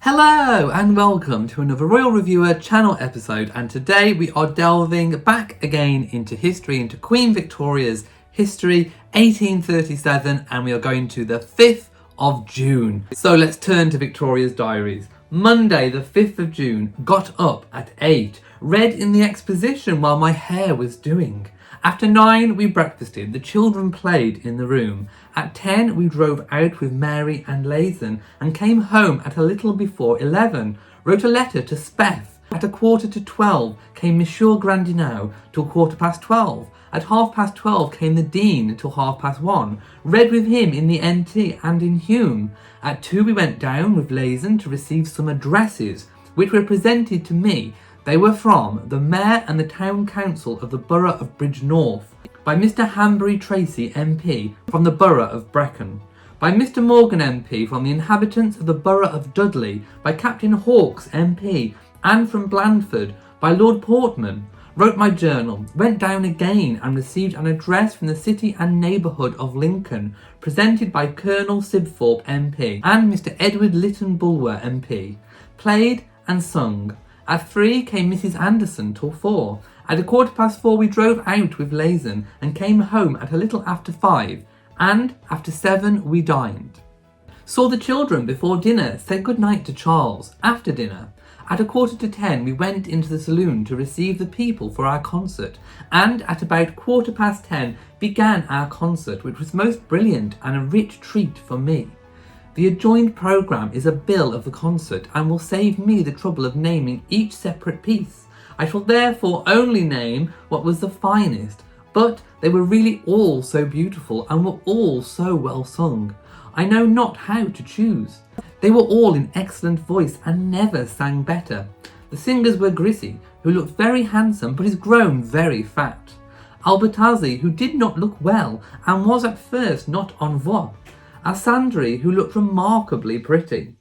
Hello and welcome to another Royal Reviewer channel episode, and today we are delving back again into history, into Queen Victoria's history, 1837, and we are going to the 5th of June. So let's turn to Victoria's diaries. Monday the 5th of June, got up at 8, read in the exposition while my hair was doing. After 9 we breakfasted, the children played in the room. At 10 we drove out with Mary and Lathan and came home at a little before 11, wrote a letter to Speth. At 11:45 came Monsieur Grandinau till 12:15. At 12:30 came the Dean till 1:30, read with him in the NT and in Hume. At 2 we went down with Lathan to receive some addresses, which were presented to me. They were from the Mayor and the Town Council of the Borough of Bridgnorth, by Mr Hanbury Tracy MP from the Borough of Brecon, by Mr Morgan MP from the inhabitants of the Borough of Dudley, by Captain Hawkes MP, and from Blandford by Lord Portman. Wrote my journal, went down again and received an address from the city and neighbourhood of Lincoln, presented by Colonel Sibthorpe MP and Mr Edward Lytton Bulwer MP. Played and sung. At 3 came Mrs Anderson till 4. At 4:15 we drove out with Lathan and came home at a little after 5, and after 7 we dined. Saw the children before dinner, said good night to Charles after dinner. At 9:45 we went into the saloon to receive the people for our concert, and at about 10:15 began our concert, which was most brilliant and a rich treat for me. The adjoined programme is a bill of the concert and will save me the trouble of naming each separate piece. I shall therefore only name what was the finest, but they were really all so beautiful and were all so well sung. I know not how to choose. They were all in excellent voice and never sang better. The singers were Grisi, who looked very handsome but is grown very fat. Albertazzi, who did not look well and was at first not en voix. Alessandri, who looked remarkably pretty.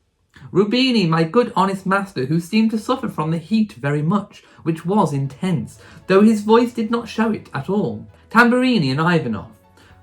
Rubini, my good honest master, who seemed to suffer from the heat very much, which was intense, though his voice did not show it at all. Tamburini and Ivanov.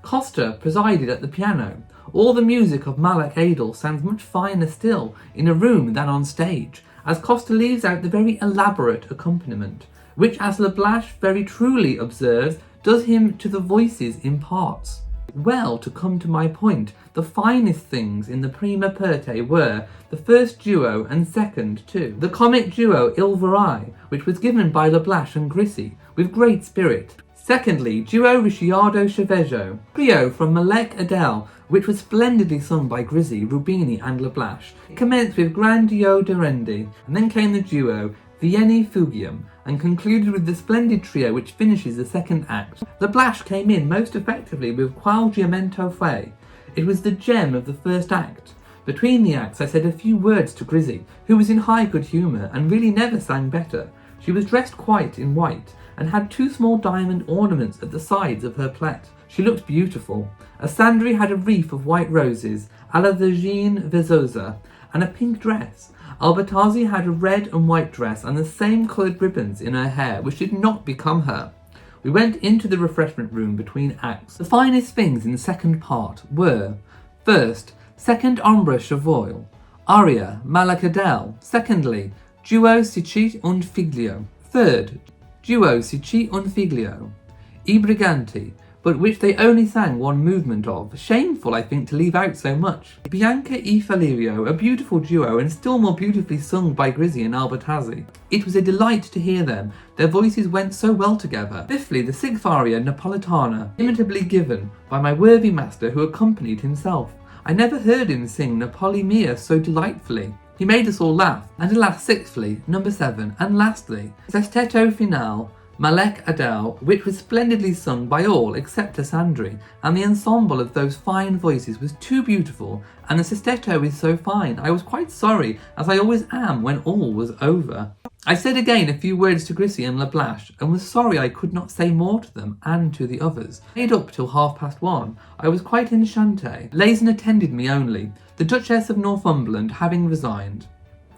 Costa presided at the piano. All the music of Malak Adel sounds much finer still in a room than on stage, as Costa leaves out the very elaborate accompaniment, which, as Lablache very truly observes, does him to the voices in parts. Well, to come to my point, the finest things in the prima parte were the first duo and second too. The comic duo Il Varai, which was given by Lablache and Grisi, with great spirit. Secondly, duo Ricciardo Chaveggio. Trio from Malek Adel, which was splendidly sung by Grisi, Rubini and Lablache. It commenced with Grandio Dorendi, and then came the duo Vieni Fugium, and concluded with the splendid trio which finishes the second act. Lablache came in most effectively with Qual Giamento Fue. It was the gem of the first act. Between the acts I said a few words to Grisi, who was in high good humour and really never sang better. She was dressed quite in white and had 2 small diamond ornaments at the sides of her plait. She looked beautiful. Asandri had a wreath of white roses, a la Virgine Vezosa, and a pink dress. Albertazzi had a red and white dress and the same coloured ribbons in her hair, which did not become her. We went into the refreshment room between acts. The finest things in the second part were: first, second Ombre Chavoil, aria Malak Adel. Secondly, duo Sicit und Figlio. Third, duo Sicit und Figlio, I Briganti, but which they only sang one movement of. Shameful, I think, to leave out so much. Bianca e Falirio, a beautiful duo and still more beautifully sung by Grisi and Albertazzi. It was a delight to hear them. Their voices went so well together. Fifthly, the 6th aria Napolitana, imitably given by my worthy master who accompanied himself. I never heard him sing Napoli Mia so delightfully. He made us all laugh. And alas, 6thly, number 7, and lastly, Sestetto Finale, Malek Adel, which was splendidly sung by all except Asandri, and the ensemble of those fine voices was too beautiful, and the sestetto is so fine. I was quite sorry, as I always am when all was over. I said again a few words to Grisi and Lablache, and was sorry I could not say more to them and to the others. Stayed up till 1:30. I was quite enchanté. Lathan attended me only, the Duchess of Northumberland having resigned.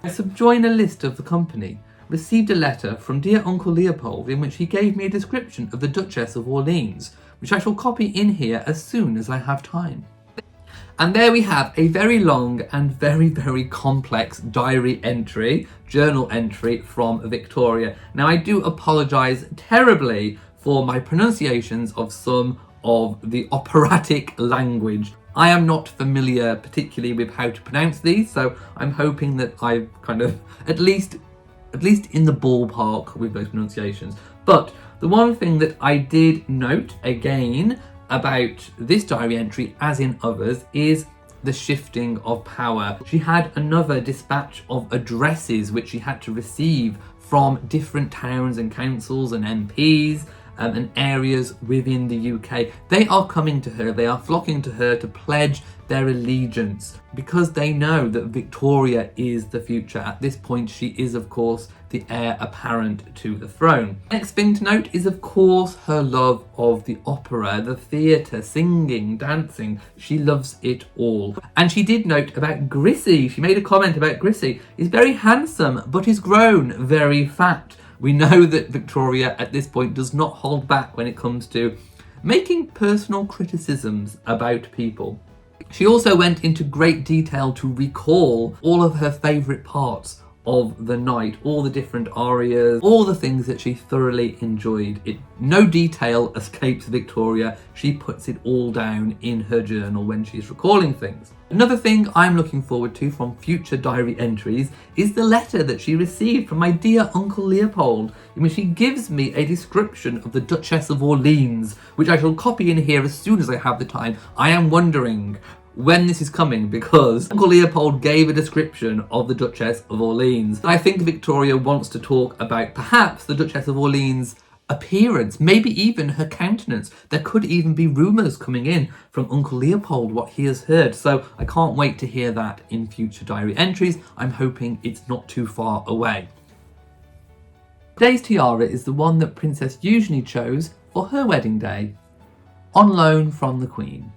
I subjoin a list of the company. Received a letter from dear Uncle Leopold in which he gave me a description of the Duchess of Orleans, which I shall copy in here as soon as I have time. And there we have a very long and very, very complex diary entry, journal entry from Victoria. Now, I do apologise terribly for my pronunciations of some of the operatic language. I am not familiar particularly with how to pronounce these, so I'm hoping that I've kind of at least in the ballpark with those pronunciations. But the one thing that I did note again about this diary entry, as in others, is the shifting of power. She had another dispatch of addresses which she had to receive from different towns and councils and MPs and areas within the UK. They are coming to her, they are flocking to her to pledge their allegiance because they know that Victoria is the future. At this point, she is, of course, the heir apparent to the throne. Next thing to note is, of course, her love of the opera, the theatre, singing, dancing. She loves it all. And she did note about Grisi. She made a comment about Grisi. He's very handsome, but he's grown very fat. We know that Victoria at this point does not hold back when it comes to making personal criticisms about people. She also went into great detail to recall all of her favourite parts of the night, all the different arias, all the things that she thoroughly enjoyed. No detail escapes Victoria. She puts it all down in her journal when she's recalling things. Another thing I'm looking forward to from future diary entries is the letter that she received from my dear Uncle Leopold, in which he gives me a description of the Duchess of Orleans, which I shall copy in here as soon as I have the time. I am wondering when this is coming because Uncle Leopold gave a description of the Duchess of Orleans. I think Victoria wants to talk about perhaps the Duchess of Orleans' appearance, maybe even her countenance. There could even be rumours coming in from Uncle Leopold, what he has heard. So I can't wait to hear that in future diary entries. I'm hoping it's not too far away. Today's tiara is the one that Princess Eugenie chose for her wedding day, on loan from the Queen.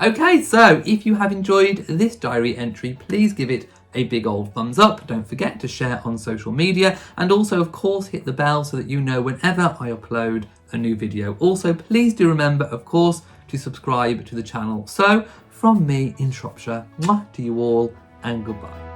Okay, so if you have enjoyed this diary entry, please give it a big old thumbs up. Don't forget to share on social media, and also, of course, hit the bell so that you know whenever I upload a new video. Also, please do remember, of course, to subscribe to the channel. So, from me in Shropshire, mwah to you all, and goodbye.